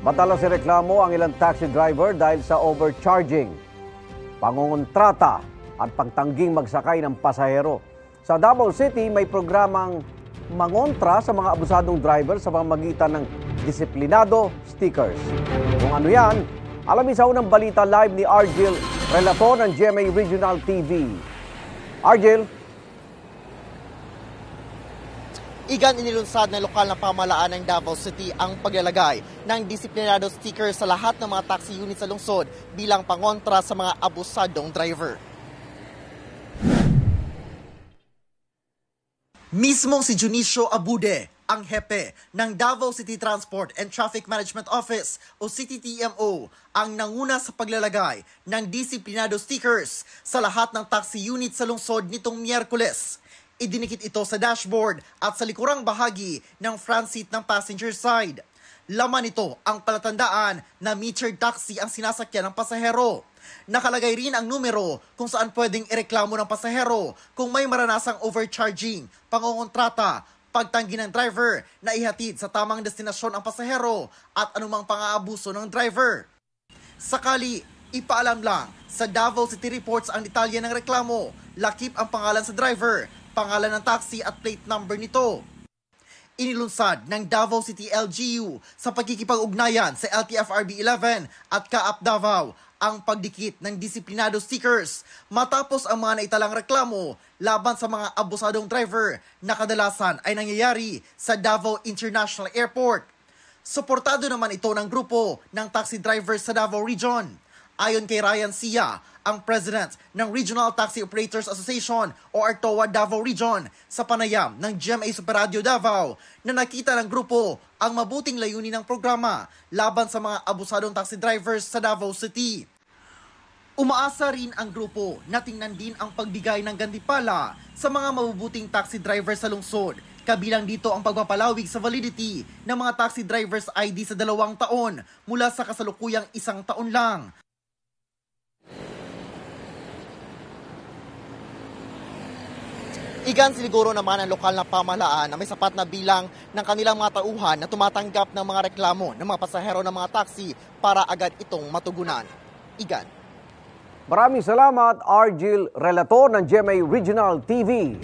Matalas reklamo ang ilang taxi driver dahil sa overcharging, pangungontrata at pagtangging magsakay ng pasahero. Sa Davao City, may programang mangontra sa mga abusadong driver sa pamamagitan ng disiplinado stickers. Kung ano yan, alamin sa unang balita live ni Argel Relator ng GMA Regional TV. Argel? Igan inilunsad ng lokal na pamahalaan ng Davao City ang paglalagay ng disiplinado sticker sa lahat ng mga taxi unit sa lungsod bilang pangontra sa mga abusadong driver. Mismong si Junicio Abude, ang hepe ng Davao City Transport and Traffic Management Office o CTTMO, ang nanguna sa paglalagay ng disiplinado stickers sa lahat ng taxi unit sa lungsod nitong Miyerkules. Idinikit ito sa dashboard at sa likurang bahagi ng front seat ng passenger side. Laman nito ang palatandaan na metered taxi ang sinasakyan ng pasahero. Nakalagay rin ang numero kung saan pwedeng ireklamo ng pasahero kung may maranasang overcharging, pangongontrata, pagtanggi ng driver na ihatid sa tamang destinasyon ang pasahero at anumang pang-aabuso ng driver. Sakali, ipaalam lang sa Davao City Reports ang detalye ng reklamo, lakip ang pangalan sa driver, pangalan ng taxi at plate number nito. Inilunsad ng Davao City LGU sa pagkikipag-ugnayan sa LTFRB 11 at Kaap Davao ang pagdikit ng disiplinado stickers matapos ang mga naitalang reklamo laban sa mga abusadong driver na kadalasan ay nangyayari sa Davao International Airport. Suportado naman ito ng grupo ng taxi drivers sa Davao Region. Ayon kay Ryan Sia, ang President ng Regional Taxi Operators Association o ARTOA Davao Region sa panayam ng GMA Super Radio Davao na nakita ng grupo ang mabuting layunin ng programa laban sa mga abusadong taxi drivers sa Davao City. Umaasa rin ang grupo na tingnan din ang pagbigay ng gantipala sa mga mabubuting taxi drivers sa lungsod. Kabilang dito ang pagpapalawig sa validity ng mga taxi drivers ID sa 2 taon mula sa kasalukuyang 1 taon lang. Igan siniguro naman ang lokal na pamahalaan na may sapat na bilang ng kanilang mga tauhan na tumatanggap ng mga reklamo ng mga pasahero ng mga taxi para agad itong matugunan. Igan. Maraming salamat, Argel Relator ng GMA Regional TV.